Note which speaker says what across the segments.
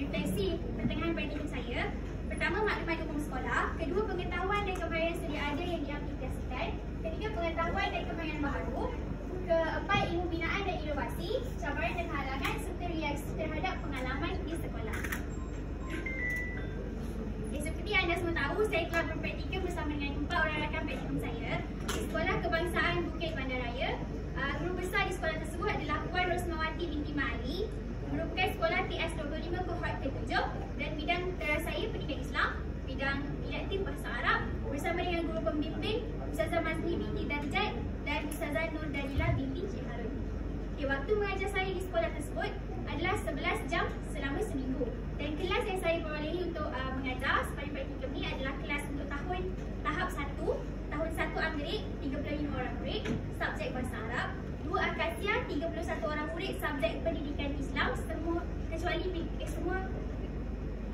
Speaker 1: refleksi pertengahan praktikum saya. Pertama, maklumat umum sekolah. Kedua, pengetahuan dan kemahiran sedia ada yang diaplikasikan. Ketiga, pengetahuan dan kemahiran baharu. Keempat, ilmu binaan dan inovasi, cabaran dan halangan serta reaksi terhadap pengalaman di sekolah. Seperti anda semua tahu, saya telah berpraktikum bersama dengan 4 orang rakan praktikum saya di Sekolah Kebangsaan Bukit Bandaraya. Guru besar di sekolah tersebut adalah Puan Rosmawati binti Ma'ali, merupakan sekolah TS25 kohort ke-7 dan bidang terakhir saya pendidikan Islam, bidang elektif bahasa Arab bersama dengan guru pembimbing Ustazah Mazli binti Darjat dan Ustazah Nur Dalila binti Cik Harun. Waktu mengajar saya di sekolah tersebut adalah 11 jam selama seminggu. Dan kelas yang saya perolehi untuk mengajar sepanjang praktikum ni adalah kelas untuk tahap 1, tahun 1 Anggerik, 35 orang murid, subjek bahasa Arab, 2 Akasia, 31 orang murid, subjek pendidikan Islam, kecuali semua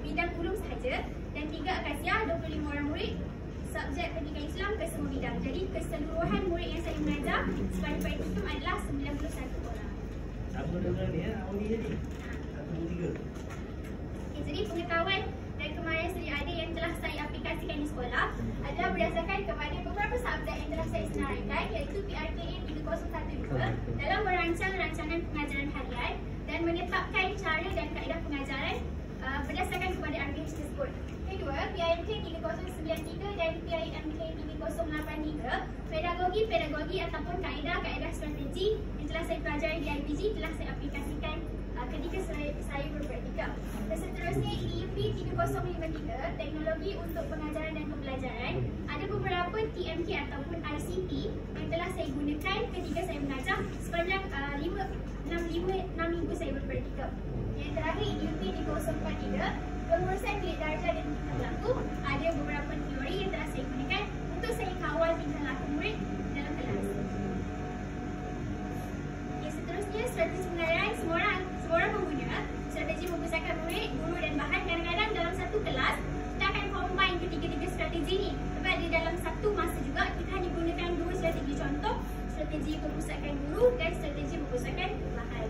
Speaker 1: bidang ulum sahaja, dan 3 Akasia, 25 orang murid, subjek pendidikan Islam ke semua bidang. Jadi keseluruhan murid yang saya mengajar sepanjang praktikum adalah 91 orang.
Speaker 2: Apa dengan ni awal ni jadi? 1, 2, 3.
Speaker 1: Jadi pengetahuan dan kemahiran sedia ada yang telah saya aplikasikan di sekolah adalah berdasarkan kepada beberapa subjek yang telah saya senaraikan, iaitu PRKM 3012 dalam merancang rancangan pengajaran harian dan menetapkan cara dan kaedah pengajaran berdasarkan kepada RPH tersebut. Kedua, PIMK 3093 dan PIMK 3083, pedagogi ataupun kaedah strategi yang telah saya pelajari di IPG telah saya aplikasikan ketika saya berpraktikum. Dan seterusnya, EDUP 3053, teknologi untuk pengajaran dan pembelajaran. Ada beberapa TMK ataupun ICT yang telah saya gunakan ketika saya mengajar sepanjang 6 minggu saya berpraktikum. Yang terakhir, EDUP 3043, pengurusan bilik darjah dan tingkah laku. Ada beberapa teori yang telah saya gunakan untuk saya kawal tingkah laku murid dalam kelas. Seterusnya, strategi pengajaran. Semua orang mengguna strategi membesarkan murid, guru dan bahan. Kadang-kadang dalam satu kelas kita akan combine ketiga-tiga strategi ni. Sebab di dalam satu masa juga kita hanya gunakan 2 strategi. Contoh, strategi membesarkan guru dan strategi membesarkan bahan.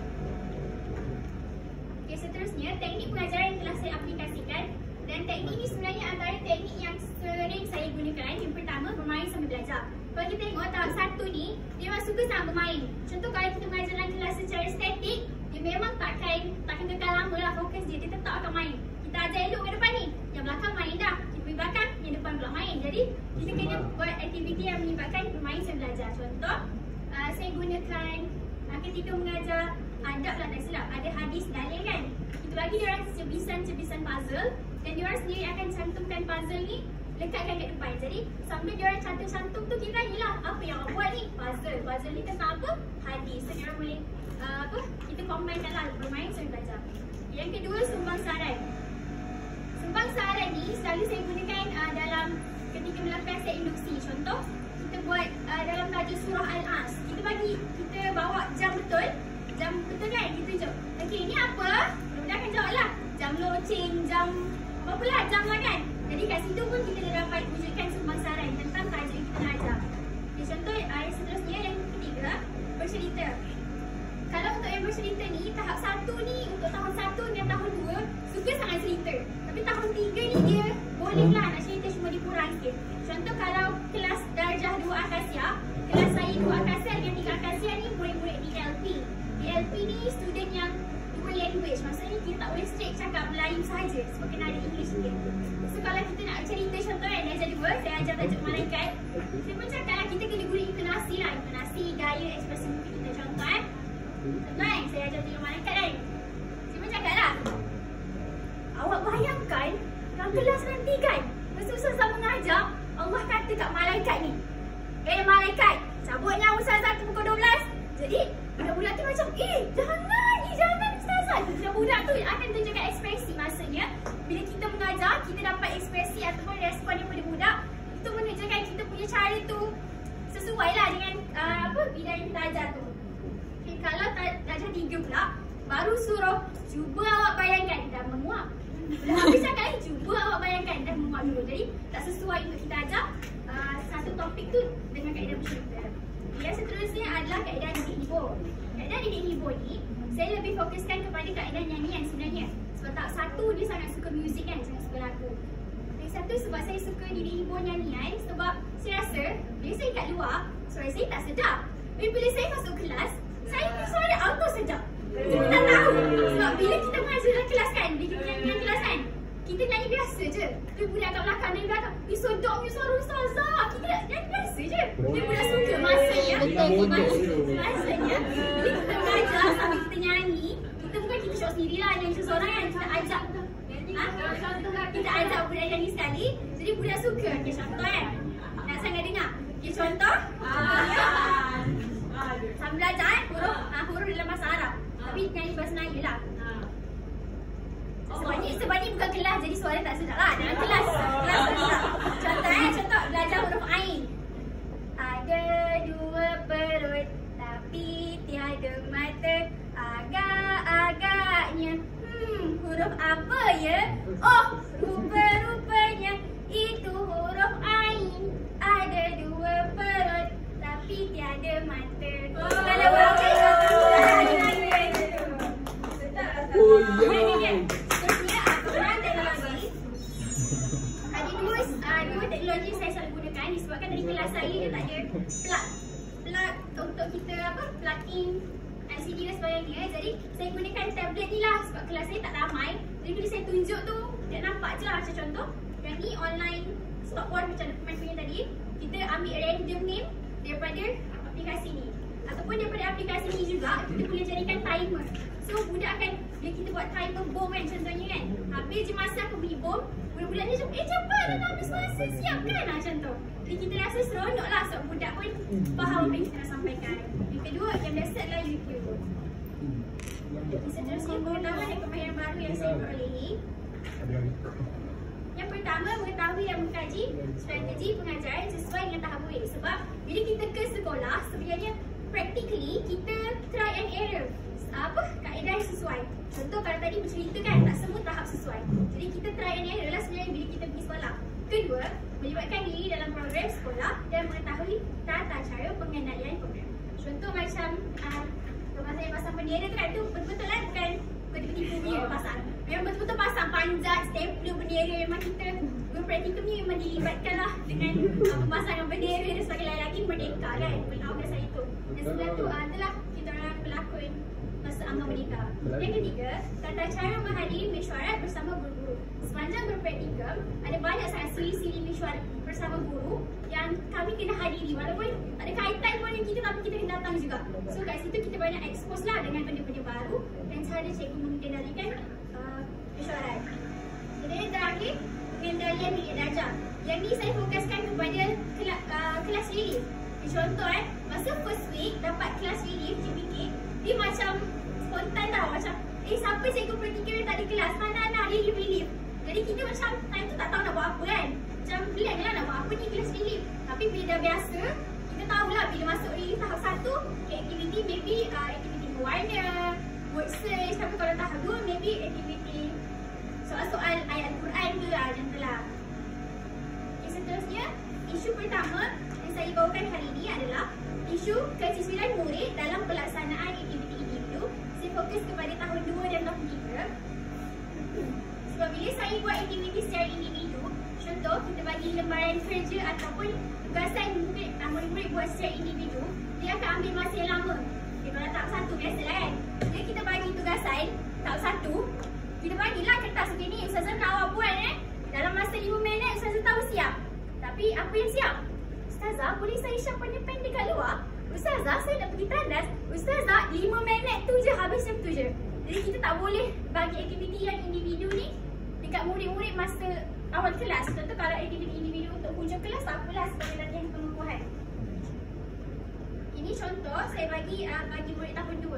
Speaker 1: Seterusnya, teknik pengajaran yang telah saya aplikasikan. Dan teknik ini sebenarnya antara teknik yang sering saya gunakan. Yang pertama, bermain sambil belajar. Kalau kita tengok tahap 1 ni, dia memang suka sangat bermain. Contoh, kalau kita mengajar dalam kelas secara statik, dia memang takkan kekal lama lah fokus dia tetap akan main. Kita ajar elok ke depan ni, yang belakang main dah. Kita pergi belakang, yang depan pula main. Jadi, kita kena buat aktiviti yang melibatkan bermain sambil belajar. Contoh, saya gunakan ketika mengajar adab lah tak silap, ada hadis dalil kan. Kita bagi diorang cebisan puzzle dan diorang sendiri akan cantumkan puzzle ni, lekatkan kat depan. Jadi sambil diorang cantum tu, kita tanyalah apa yang awak buat ni? Puzzle ni tentang apa? Hadis. So diorang boleh kita combine lah bermain sambil belajar. Yang kedua, sumbang saran. Sumbang saran ni selalu saya gunakan dalam ketika melakukan set induksi. Contoh, kita buat dalam tajuk surah Al-As. Kita bawa jam betul kan? Kita tunjuk. Okey, ni apa? Budak akan jawab lah. Jam loceng, jam apa lah, jam lah kan? Jadi kat situ pun kita dapat wujudkan sumbang saran tentang tajuk yang kita nak ajar. Okay, contoh seterusnya yang ketiga, bercerita. Kalau untuk yang bercerita ni, tahap 1 ni, untuk tahun 1 dan tahun 2 suka sangat cerita. Tapi tahun 3 ni dia boleh lah nak cerita, cuma dikurang sikit. Contoh kalau kelas darjah 2 Akasia, kelas saya 2 Akasia dengan 3 Akasia ni murid-murid DLP. DLP ni student yang dual language, maksudnya kita tak boleh straight cakap Melayu sahaja sebab kena ada English sikit. So kalau kita nak cerita, contoh kan darjah 2, saya ajar tajuk malaikat. Saya pun cakap lah, kita kena guna intonasi lah, intonasi, gaya, ekspresi muka kita. Contoh kan, saya ajar tajuk malaikat kan. Saya pun cakap lah, awak bayangkan dalam kelas nanti kan, masa Ustazah mengajar, Allah kata kat malaikat ni, malaikat, cabut nyawa Ustazah ke pukul 12. Jadi budak-budak tu macam, jangan Ustazah. Dan budak tu akan tunjukkan ekspresi. Maksudnya, bila kita mengajar, kita dapat ekspresi ataupun respon daripada budak. Itu menunjukkan kita punya cara tu sesuai lah dengan bidang yang kita ajar tu. Okay, kalau darjah 3 pula, baru suruh cuba awak bayangkan, dah menguap. Belum habis cakap ni, cuba awak bayangkan, dah menguap dulu. Jadi tak sesuai untuk kita ajar satu topik tu dengan kaedah bercerita. Yang seterusnya adalah kaedah didik hibur. Kaedah didik hibur ni, saya lebih fokuskan kepada kaedah nyanyian sebenarnya. Sebab tahap 1 lagu. Yang satu sebab saya suka diri ibu nyanyian. Sebab saya rasa bila saya kat luar, suara saya tak sedap. Tapi bila saya masuk kelas, saya punya suara auto sedap. Kita tak tahu. Sebab bila kita mengajar dalam kelas kan, bila kita nyanyi dalam kelas kan, kita nyanyi biasa je. Tapi budak kat belakang, dari belakang, sedapnya suara Ustazah. Kita nyanyi biasa je. Dia budak suka. Masanya, bila kita mengajar sambil kita nyanyi, kita bukan kita shock sendiri lah nyanyi seseorang kan. Kita ajak kita ajak budak nyanyi sekali. Jadi budak suka. Okay, contoh kan. Nak sangat dengar. Okay, contoh. Sambil belajar kan, huruf dalam bahasa Arab. Tapi nyanyi bahasa Melayu lah. Sebab ni bukan kelas, jadi suara tak sedap lah. Dalam kelas sedap. Contoh belajar huruf Ain. Ada dua perut, tapi tiada mata. Agak-agaknya huruf apa ya? Oh, rupa-rupanya itu huruf Ain. Ada dua perut, tapi tiada mata. Kalau buat dua teknologi saya selalu gunakan disebabkan dari kelas saya dia tak ada plug untuk kita plug in LCD dan sebagainya. Jadi saya gunakan tablet ni lah sebab kelas saya tak ramai. Jadi bila saya tunjuk tu dia nampak je lah. Macam contoh yang ni online stopwatch macam dokumen punya tadi, kita ambil random name daripada aplikasi ni. Ataupun daripada aplikasi ni juga kita boleh jadikan timer. So budak akan, bila kita buat timer bom kan contohnya kan, habis je masa aku beli bom, budak-budak ni macam cepat dah nak habis masa, siap kan macam tu. Jadi kita rasa seronok lah sebab budak pun faham apa yang kita nak sampaikan. Yang kedua, yang biasa adalah YouTube. Seterusnya pengetahuan dan kemahiran baru yang saya perolehi. Yang pertama, mengetahui dan mengkaji strategi pengajaran sesuai dengan tahap murid. Sebab bila kita ke sekolah, sebenarnya practically kita try and error. Kaedah sesuai. Contoh kalau tadi bercerita kan, tak semua tahap sesuai. Jadi kita try and error lah sebenarnya bila kita pergi sekolah. Kedua, melibatkan diri dalam program sekolah dan mengetahui tata cara pengendalian program. Contoh macam masa yang pasang bendera tu kan, tu betul-betul lah bukan tiba-tiba punya pasang. Memang betul-betul pasang panjat, stapler bendera. Memang kita praktikumnya memang dilibatkan lah dengan pemasangan bendera dan sebagainya. Lagi merdeka kan, pelawak saya itu. Dan sebelah tu adalah kita orang pelakon masa Ambang Merdeka. Yang ketiga, tata cara menghadiri mesyuarat bersama guru-guru. Sepanjang berpraktikum, ada banyak sangat siri-siri mesyuarat bersama guru yang kami kena hadiri. Walaupun ada kaitan pun dengan kita, tapi kita kena datang juga. So kat situ kita banyak expose lah dengan benda-benda baru dan cara cikgu mengendalikan mesyuarat. Jadi yang terakhir, pengendalian bilik darjah. Yang ni saya fokuskan kepada kelas relief. Contoh masa first week dapat kelas relief, cik fikir dia macam spontan tau, macam siapa cikgu praktikum yang tak ada kelas, mana nak relief. Jadi kita macam time tu tak tahu nak buat apa kan, macam blank lah nak buat apa ni kelas relief. Tapi bila dah biasa, kita tahulah bila masuk relief tahap 1, aktiviti maybe aktiviti berwarna, word search. Tapi kalau tahap 2 maybe aktiviti soal-soal ayat Al-Quran ke macam tu lah. Okay, seterusnya isu pertama yang saya bawakan hari ini adalah isu kesisiran murid dalam pelaksanaan aktiviti individu. Saya fokus kepada tahun 2 dan tahun 3. Sebab bila saya buat aktiviti secara individu, contoh kita bagi lembaran kerja ataupun tugasan murid-murid buat secara individu, dia akan ambil masa yang lama. Okay, kalau tahap 1 biasalah kan, bila kita bagi tugasan tahap 1, kita bagilah kertas okay, ni Ustazah nak awak buat dalam masa 5 minit Ustazah tahu siap. Tapi apa yang siap? Ustazah boleh saya share pen dekat luar? Ustazah saya nak pergi tandas. Ustazah 5 minit tu je, habis macam tu je. Jadi kita tak boleh bagi aktiviti yang individu ni dekat murid-murid masa awal kelas. Contoh kalau aktiviti individu untuk hujung kelas, tak apalah sebagai latihan pengukuhan. Ini contoh saya bagi murid tahun 2.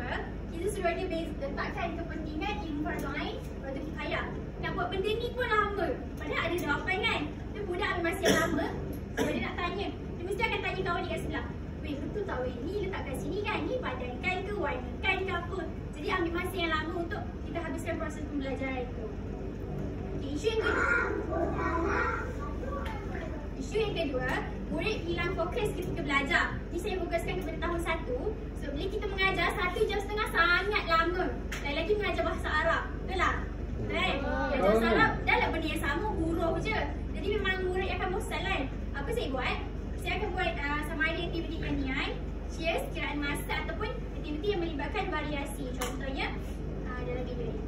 Speaker 1: Kita suruh dia letakkan kepentingan ilmu fardu ain atau kifayah. Nak buat benda ni pun lama. Padahal ada jawapan kan. Tapi budak ambil masa yang lama. Sebab dia nak tanya, dia mesti akan tanya kawan dia kat sebelah. Weh, betul tak weh? Ni letak kat sini kan? Ni padankan ke? Warnakan ke apa? Jadi ambil masa yang lama untuk kita habiskan proses pembelajaran itu. Okay, isu yang kedua, murid hilang fokus ketika belajar. Ni saya fokuskan kepada tahun 1. So bila kita mengajar 1.5 jam sangat lama. Dan lagi mengajar bahasa Arab. Betul tak? Kan? Bahasa Arab dah lah benda yang sama, huruf apa saya buat? Saya akan buat sama ada aktiviti nyanyian, cheers, kiraan masa ataupun aktiviti yang melibatkan variasi. Contohnya dalam video ini.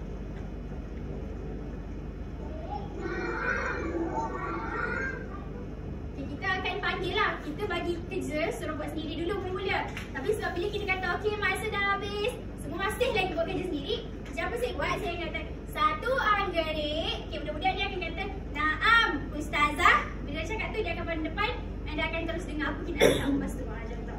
Speaker 1: Okay, kita akan panggil lah. Kita bagi kerja suruh buat sendiri dulu mula-mula. Tapi sebab bila kita kata okey masa dah habis, semua masih lagi buat kerja sendiri. Macam apa saya buat? Saya kata satu adik. Okay, budak-budak dia akan kata naam ustazah. Bila cakap tu dia akan pada depan. Anda akan terus dengar apa kita nak tahu masa tu. Macam tu.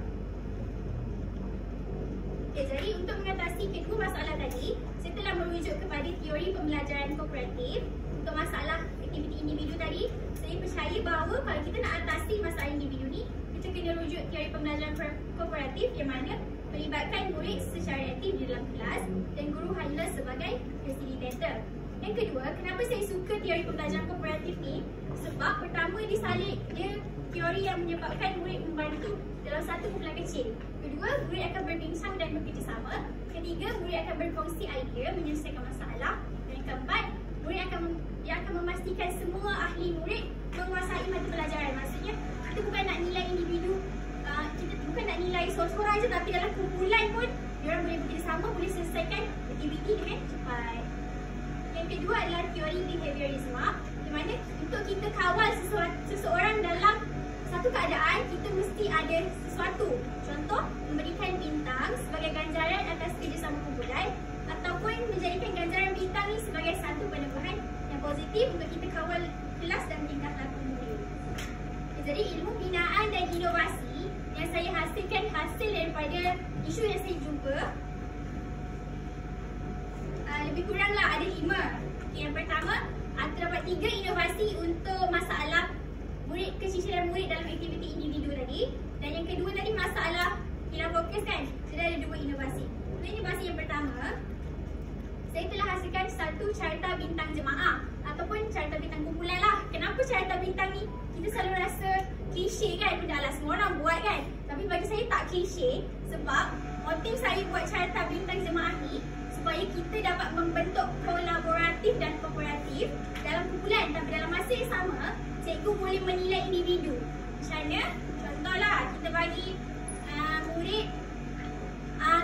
Speaker 1: Okay, jadi untuk mengatasi kedua masalah tadi, saya telah merujuk kepada teori pembelajaran kooperatif. Untuk masalah aktiviti individu tadi, saya percaya bahawa kalau kita nak atasi masalah individu ni, kita kena rujuk teori pembelajaran kooperatif yang mana melibatkan murid secara aktif di dalam kelas dan guru hanya sebagai fasilitator. Yang kedua, kenapa saya suka teori pembelajaran kooperatif ni? Sebab pertama dia teori yang menyebabkan murid membantu dalam satu kumpulan kecil. Kedua, murid akan berbincang dan bekerjasama. Ketiga, murid akan berkongsi idea menyelesaikan masalah. Dan yang keempat, murid akan memastikan semua ahli murid menguasai mata pelajaran. Maksudnya, kita bukan nak nilai individu, kita bukan nak nilai seorang-seorang je, tapi dalam kumpulan pun diorang boleh bekerjasama, boleh selesaikan aktiviti dengan cepat. Yang kedua adalah teori behaviorism, di mana untuk kita kawal seseorang dalam satu keadaan, kita mesti ada sesuatu. Contoh, memberikan bintang sebagai ganjaran atas kerjasama kumpulan ataupun menjadikan ganjaran bintang ni sebagai satu penemuan yang positif untuk kita kawal kelas dan tingkah laku murid. Jadi ilmu binaan dan inovasi yang saya hasilkan hasil daripada isu yang saya jumpa lebih kuranglah ada 5. Yang pertama, terdapat 3 inovasi untuk masalah murid kecicilan murid dalam aktiviti individu tadi. Dan yang kedua tadi masalah hilang fokus kan. Sudah ada 2 inovasi. Untuk inovasi yang pertama, saya telah hasilkan satu carta bintang jemaah ataupun carta bintang kumpulan lah. Kenapa carta bintang ni? Kita selalu rasa klise kan, benda lah semua orang buat kan. Tapi bagi saya tak klise sebab motif saya buat carta bintang jemaah ni supaya kita dapat membentuk kolaboratif dan kooperatif dalam kumpulan. Tapi dalam masa yang sama, cikgu boleh menilai individu. Macam mana? Contohlah, kita bagi murid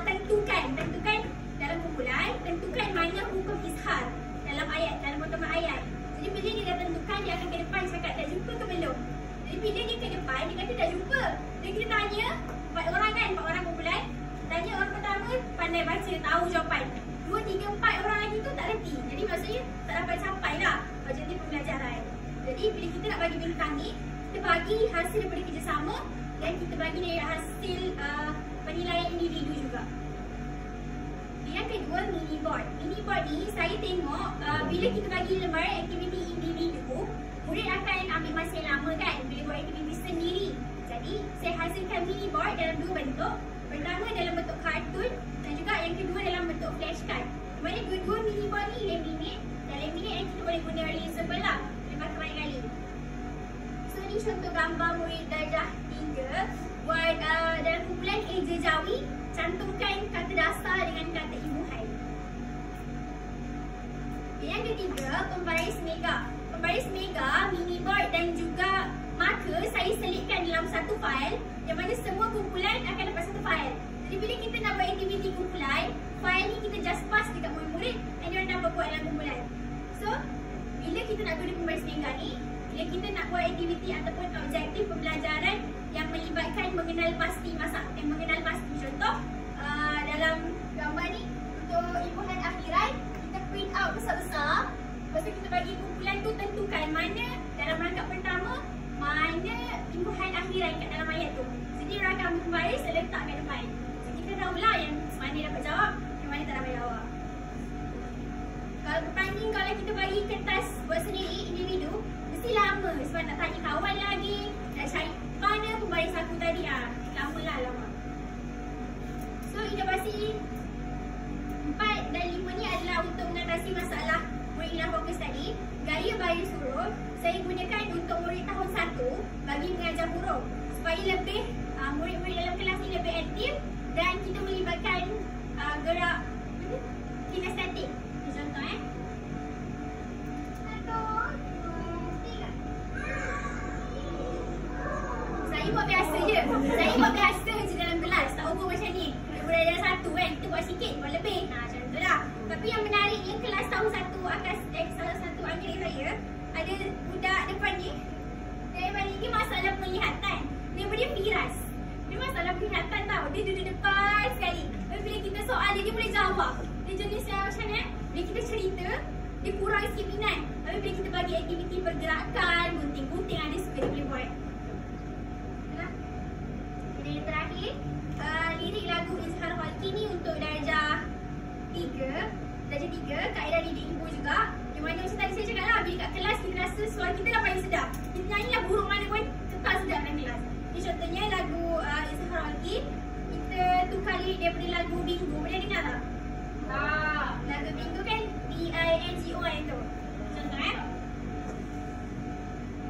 Speaker 1: tentukan dalam kumpulan, tentukan mana hukum izhar dalam ayat, dalam potongan ayat. Jadi bila dia dah tentukan, dia akan ke depan cakap dah jumpa ke belum. Jadi bila dia ke depan, dia kata dah jumpa. Jadi kita tanya 4 orang kumpulan. Tanya orang pertama pandai baca, tahu jawapan. 2, 3, 4 orang lagi tu tak reti. Jadi maksudnya tak dapat capai lah objektif pembelajaran. Jadi bila kita nak bagi bintang ni, kita bagi hasil daripada kerjasama dan kita bagi dari hasil penilaian individu juga. Yang kedua, mini board. Mini board ni saya tengok bila kita bagi lembaran aktiviti individu, murid akan ambil masa yang lama kan bila buat aktiviti sendiri. Jadi saya hasilkan mini board dalam 2 bentuk. Pertama dalam bentuk kartun dan juga yang kedua dalam bentuk flashcard. Di mana dua-dua mini board ni laminate dan laminate yang kita boleh guna reusable lah, boleh pakai banyak kali. So ni contoh gambar murid darjah 3 buat dalam kumpulan Eja Jawi, cantumkan kata dasar dengan kata imbuhan. Yang ketiga, pembaris mega. Pembaris mega, mini board dan juga marker saya selitkan dalam satu fail yang mana semua kumpulan akan dapat satu fail. Jadi bila kita nak buat aktiviti kumpulan, fail ni kita just pass dekat murid-murid dan diorang dapat buat dalam kumpulan. So, bila kita nak guna pembaris mega ni, bila kita nak buat aktiviti ataupun objektif pembelajaran yang melibatkan mengenal pasti mengenal pasti. Contoh, dalam gambar ni untuk imbuhan akhiran, kita print out besar-besar. Lepas tu kita bagi kumpulan tu tentukan mana dalam rangkap pertama, mana imbuhan akhiran kat dalam ayat tu. Jadi orang akan membaris dan letak kat depan. So kita tahulah yang mana dapat jawab, yang mana tak dapat jawab. Kalau berbanding kalau kita bagi kertas buat sendiri, individu, mesti lama sebab nak tanya kawan lagi, nak cari mana pembaris aku tadi, lama. So inovasi 4 dan 5 ni adalah untuk mengatasi masalah murid hilang fokus tadi. Gaya baris huruf saya gunakan untuk murid tahun 1 bagi mengajar huruf supaya lebih murid-murid dalam kelas ni lebih aktif dan kita melibatkan gerak kinestetik. Contoh Saya buat biasa je dalam kelas, tak over macam ni. Daripada darjah 1 kan, kita buat sikit, buat lebih. Macam tu lah. Tapi yang menariknya kelas tahun 1 salah satu angkat saya, ada budak depan ni. Daripada ni masalah penglihatan. Daripada dia Firas. Dia masalah penglihatan tau. Dia duduk depan sekali. Tapi bila kita soal dia boleh jawab. Dia jenis yang macam ni. Bila kita cerita, dia kurang sikit minat. Tapi bila kita bagi aktiviti pergerakan, gunting-gunting, ada suka dia boleh buat. Yalah. Dan yang terakhir, lirik lagu Izhar Khalqi ni untuk darjah 3. Darjah 3, kaedah didik ibu juga. Di mana macam tadi saya cakap lah, bila kat kelas kita rasa suara kita dah paling sedap. Kita nyanyilah burung mana pun tetap sedap dalam kelas. Jadi contohnya lagu Izhar Khalqi, kita tukar lirik daripada lagu Bingo. Pernah dengar tak? Lagu Bingo kan Bingo tu. Contoh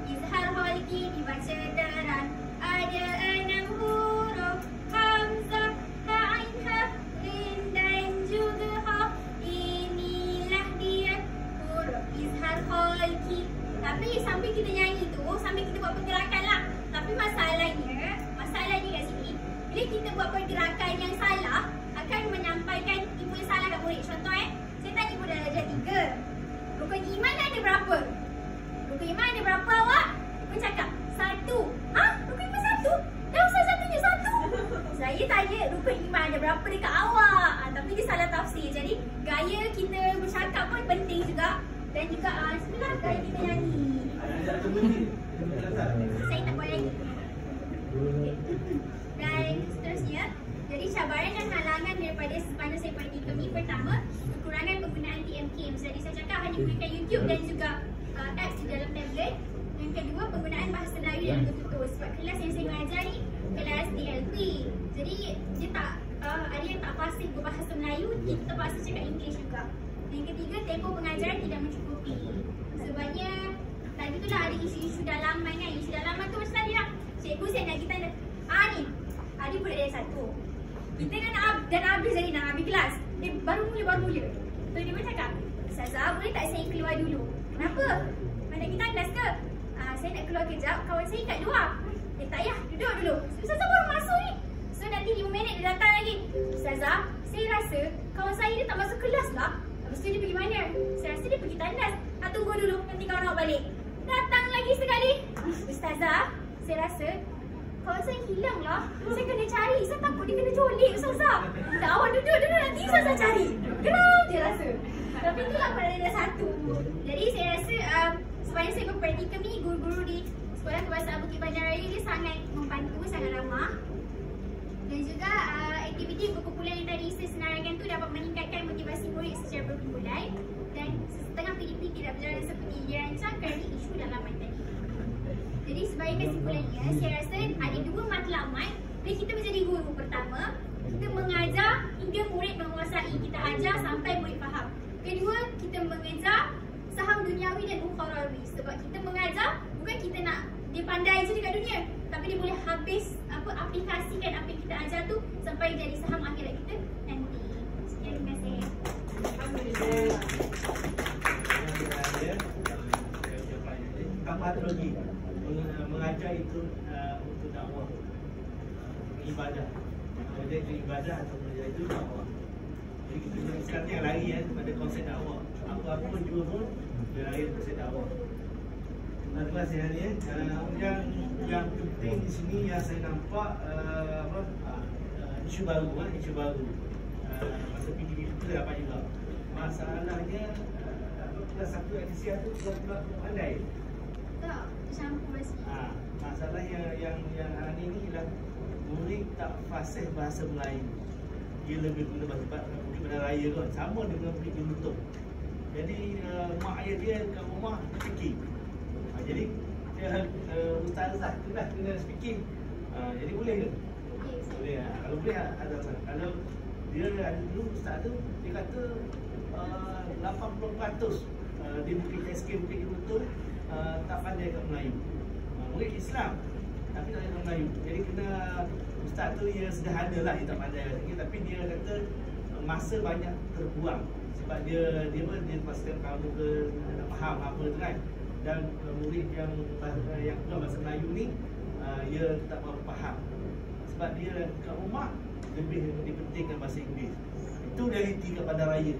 Speaker 1: Izhar Khalqi dibaca terang. Ada 6 huruf Hamzah, Ha, Ain, Ha, Lin dan juga Ha. Inilah dia huruf Izhar Khalqi. Tapi sambil kita nyanyi tu, sambil kita buat pergerakan lah. Tapi masalahnya kat sini, bila kita buat pergerakan yang salah, akan menyampaikan info yang salah kat murid. Contoh saya tanya ibu darjah 3. Rukun iman ada berapa? Rukun iman ada berapa awak? Ibu cakap 1. Ha? Rukun iman 1? Dah Ustazah tunjuk 1. Saya tanya rukun iman ada berapa dekat awak. Tapi dia salah tafsir. Jadi gaya kita bercakap pun penting juga. Dan juga inilah gaya kita nyanyi. Saya tak buat lagi. Dan seterusnya, jadi cabaran dan halangan daripada sepanjang saya pergi ke ni, pertama, kekurangan penggunaan TMK. Jadi saya cakap hanya gunakan YouTube dan juga apps di dalam tablet. Yang kedua, penggunaan bahasa Melayu yang betul-betul. Sebab kelas yang saya mengajar ni kelas DLP. Jadi dia tak ada yang tak fasih berbahasa Melayu, kita terpaksa cakap English juga. Yang ketiga, tempoh pengajaran tidak mencukupi. Sebabnya tadi tu lah ada isu-isu dalaman kan. Isu dalaman tu macam tadi lah. Cikgu saya nak kita ni Adi budak dia 1. Kita dah habis tadi nak habis kelas. Dia baru mula. So dia pun cakap, Ustazah boleh tak saya keluar dulu? Kenapa? Mana kita kelas ke? Saya nak keluar kejap, kawan saya kat luar. Tak payah, duduk dulu. Ustazah baru masuk ni. So nanti 5 minit dia datang lagi. Ustazah, saya rasa kawan saya dia tak masuk kelas lah. Lepas tu dia pergi mana? Saya rasa dia pergi tandas. Tunggu dulu, nanti kawan awak balik. Datang lagi sekali. Ustazah, saya rasa kawan saya hilang lah. Saya kena cari. Saya takut dia kena colik Ustazah. Tak, awak duduk nanti Ustazah cari. Geram je rasa. Tapi itulah pada darjah 1. Jadi saya rasa sepanjang saya berpraktikum ni, guru-guru di Sekolah Kebahasaan Bukit Bandaraya dia sangat membantu, sangat ramah. Dan juga aktiviti berkumpulan yang tadi saya senaraikan tu dapat meningkatkan motivasi murid secara berkumpulan. Dan setengah PDP tidak berjalan seperti dirancang kerana isu dalaman tadi. Jadi sebagai kesimpulannya, saya rasa ada 2 matlamat bila kita menjadi guru. Pertama, kita mengajar hingga murid menguasai. Kita ajar sampai murid faham. Kedua, kita mengejar saham duniawi dan ukhrawi. Sebab kita mengajar, bukan kita nak dia pandai je dekat dunia, tapi dia boleh habis aplikasikan apa yang kita ajar tu sampai jadi saham akhirat kita nanti. Sekian, terima kasih.
Speaker 2: Lagi mengajar itu untuk dakwah, ibadah. Mengajar itu ibadah atau mengajar itu dakwah. Jadi kita sekarang yang lari pada konsep dakwah. Apa-apa pun juga pun dia lari konsep dakwah. Terima kasih hari yang penting di sini yang saya nampak isu baru masa PDP itu dapat juga. Masalahnya kelas 1 Adisia tu pula pandai.
Speaker 1: Tak, campur sikit.
Speaker 2: Masalah yang hari ni ialah murid tak fasih bahasa Melayu. Dia lebih guna bahasa Bukit Bandaraya kot. Sama dengan Bukit Bintang. Jadi mak ayah dia kat rumah fikir. Jadi ustazah tu lah kena speaking. Jadi boleh ke? Boleh. Kalau boleh ada. Kalau dia ada dulu ustaz tu dia kata 80% di Bukit SK Bukit Bintang tak pandai kat Melayu. Murid Islam tapi tak pandai Melayu. Jadi kena ustaz tu dia sederhana lah, dia tak pandai lagi, tapi dia kata masa banyak terbuang sebab dia pastikan kamu ke nak faham apa tu kan. Dan murid yang keluar bahasa Melayu ni dia tak berapa faham. sebab dia kat rumah lebih dipentingkan bahasa Inggeris. Itu realiti kat bandar raya.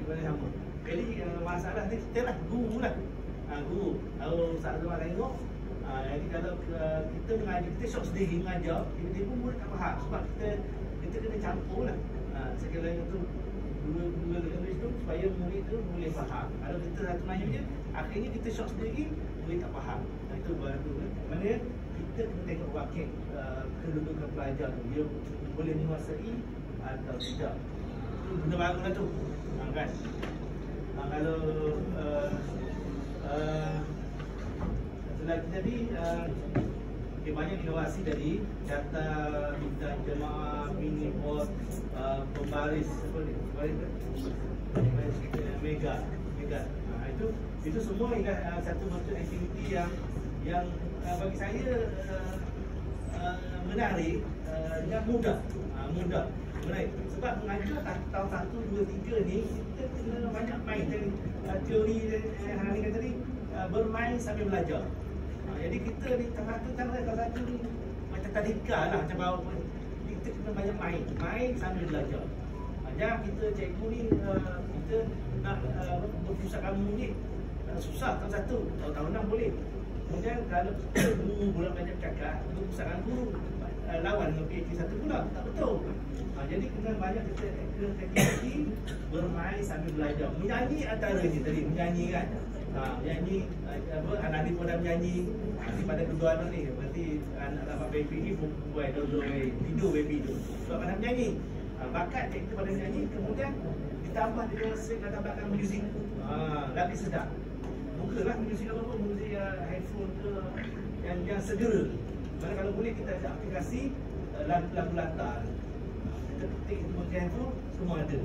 Speaker 2: Kita sama. Jadi masalah ni kita lah, guru lah. Guru. Kalau Ustaz Azman tengok, jadi kalau kita mengajar, kita syok sendiri mengajar, dia pun murid tak faham sebab kita kena campur lah. Sekiranya tu dua English tu supaya murid tu boleh faham. Kalau kita satu Melayu je, akhirnya kita syok sendiri, murid tak faham. Itu baru kan. Maknanya kita kena tengok wakil kedudukan pelajar tu, dia boleh menguasai atau tidak. Itu benda baru lah tu. Kan? Kalau satu lagi tadi banyak inovasi tadi, data bintang jemaah, mini board, pembaris apa ni? Mega. Itu semua ialah satu bentuk aktiviti yang bagi saya menarik dan mudah. Menarik. Sebab mengajar tahun 1, 2, 3 ni kita kena banyak main tadi. Teori Hani kata tadi, bermain sambil belajar. Jadi kita ni tahun satu ni macam tadika lah, macam bawah pun. Kita kena banyak main sambil belajar. Jangan kita cikgu ni kita nak berpusatkan murid susah tahun 1, tahun 6 boleh. Kemudian kalau guru pula banyak cakap, berpusatkan guru lawan dengan PhD 1 pula, tak betul. Jadi kena banyak kita aktiviti bermain sambil belajar. Menyanyi antaranya tadi, menyanyi kan. Menyanyi anak ni pun dah menyanyi. Nanti pada kedua anak ni berarti anak dapat baby ni buat tidur baby tu sebab pandai menyanyi. Bakat kita pada menyanyi, kemudian ditambah dengan latar belakang muzik. Lagi sedap. Bukanlah muzik apa-apa, muzik handphone ke yang segera. Mana kalau boleh kita ada aplikasi lagu latar. Kita ketik itu pakai handphone, semua ada.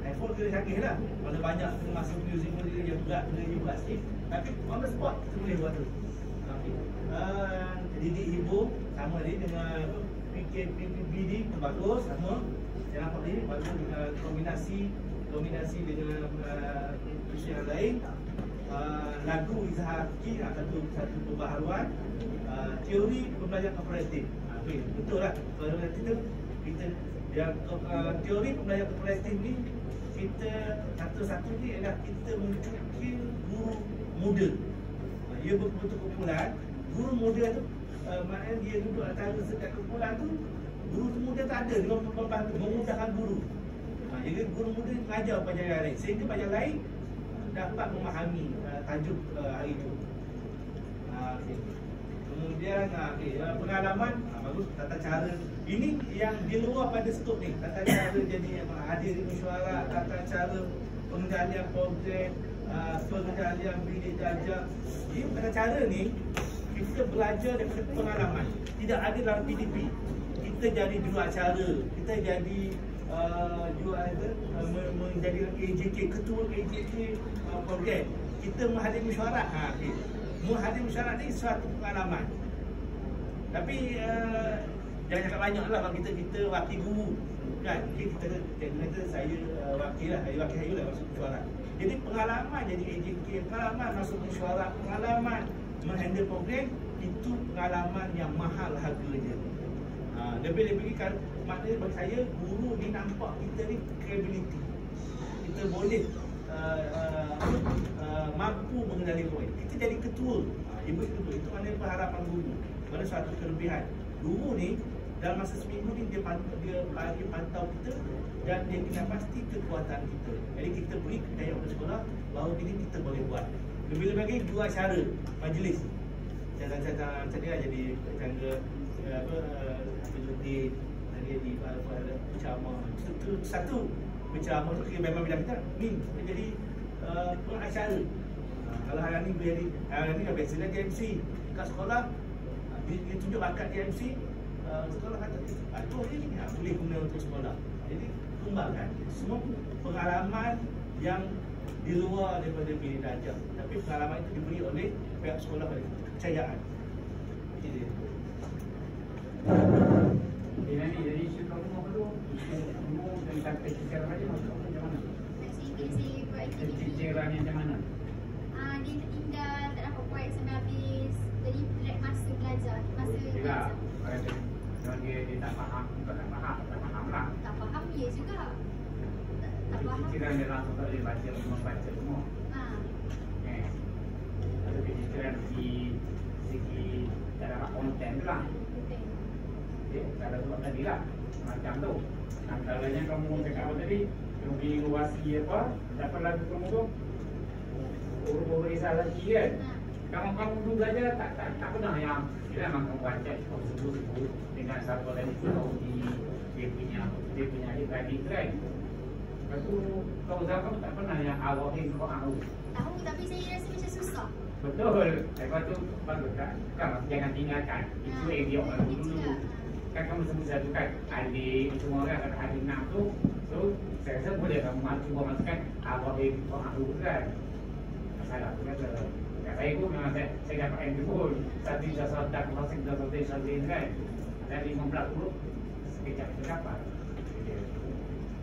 Speaker 2: Handphone kena canggih lah. Mana banyak kena masuk muzik dia berat, dia buat sikit. Tapi on the spot kita boleh buat tu. Didik hibur sama dia dengan PKPBD pun bagus, sama. Yang nampak ni bagus kombinasi dengan isu yang lain. Lagu Izhar Haqqi satu pembaharuan. Teori pembelajaran kooperatif. Betul lah. Kooperatif tu kita yang teori pembelajaran kooperatif ni kita satu-satu ni adalah kita mencukil guru muda. Ia berbentuk kumpulan. Guru muda tu maknanya dia duduk antara sekat kumpulan tu. Guru tu muda tak ada, dia membantu, memudahkan guru. Jadi guru muda mengajar pelajar yang lain sehingga pelajar lain dapat memahami tajuk hari itu. Kemudian pengalaman, bagus, tata cara. Ini yang di luar pada skop ni. Tata cara jadi hadir mesyuarat, tata cara pengendalian program, pengendalian bilik darjah. Ini tata cara ni kita belajar daripada pengalaman. Tidak ada dalam PDP. Kita jadi juruacara, kita jadi menjadi AJK, ketua AJK program. Kita menghadiri mesyuarat. Menghadiri mesyuarat ni suatu pengalaman. Tapi jangan cakap banyak lah kalau kita wakil guru kan. Kita kata saya wakil lah, wakil saya lah masuk mesyuarat. Jadi pengalaman jadi AJK, pengalaman masuk mesyuarat, pengalaman menghandle program, itu pengalaman yang mahal harganya. Lebih-lebih kan, maknanya bagi saya guru ni nampak kita ni credibility. Kita boleh mampu mengendali program. Kita jadi ketua, ibu ketua. Itu maknanya pengharapan guru. Mana suatu kelebihan. Guru ni dalam masa seminggu ni dia pantau kita dan dia kena pasti kekuatan kita. Jadi kita beri kepercayaan kepada sekolah bahawa ini kita boleh buat. Lebih-lebih lagi dua acara majlis. Macam ni lah jadi tangga pencuti tadi di berceramah. Satu berceramah tu memang bidang kita ni jadi pengacara. Kalau hari ni boleh hari ni kan biasa dia MC kat sekolah, dia tunjuk bakat dia MC, sekolah kata tu ni boleh guna untuk sekolah. Jadi kembangkan semua pengalaman yang di luar daripada bilik darjah, tapi pengalaman itu diberi oleh pihak sekolah pada kepercayaan.
Speaker 3: Jadi isu kamu tu, kamu tentang keciciran aja macam mana? Keciciran macam mana?
Speaker 1: Dia tertinggal, tak dapat buat sampai habis. Jadi masa belajar, masa belajar.
Speaker 3: Dia pikiran dia langsung tak boleh baca, membaca semua. Ada pikiran di segi cara konten tu lah. Cara buat tadi lah, macam tu. Antaranya kamu cakap apa tadi, kamu inovasi apa, dapat lagu kamu tu, urut risau lagi kan. Kamu tu belajar tak pernah yang dia memang kamu baca sebut dengan satu lagi tahu di dia punya adik-adik kan. Lepas tu kau kamu tak pernah yang awak ni kau tahu.
Speaker 1: Tahu tapi saya rasa macam susah.
Speaker 3: Betul. Lepas tu bagus kan. Kamu jangan tinggalkan. Itu yang dia orang dulu. Kan kamu sebut satu kan adik semua orang kata adik enam tu. So saya rasa boleh kamu cuba masukkan awak ni kau tahu kan. Masalah tu kata. Saya pun memang saya dapat handphone. Tapi dah tak masih dah selesai kan. Dari 15 dulu sekejap kita dapat.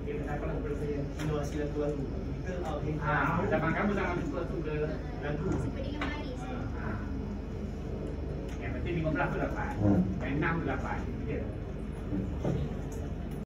Speaker 3: Kita dapat bersih.
Speaker 2: Inovasi lagu-lagu. Kita out
Speaker 3: Zaman kamu sangat suka lagu.
Speaker 1: Seperti dengan baris.
Speaker 3: Yang penting 15 tu dapat. Yang 6 tu dapat.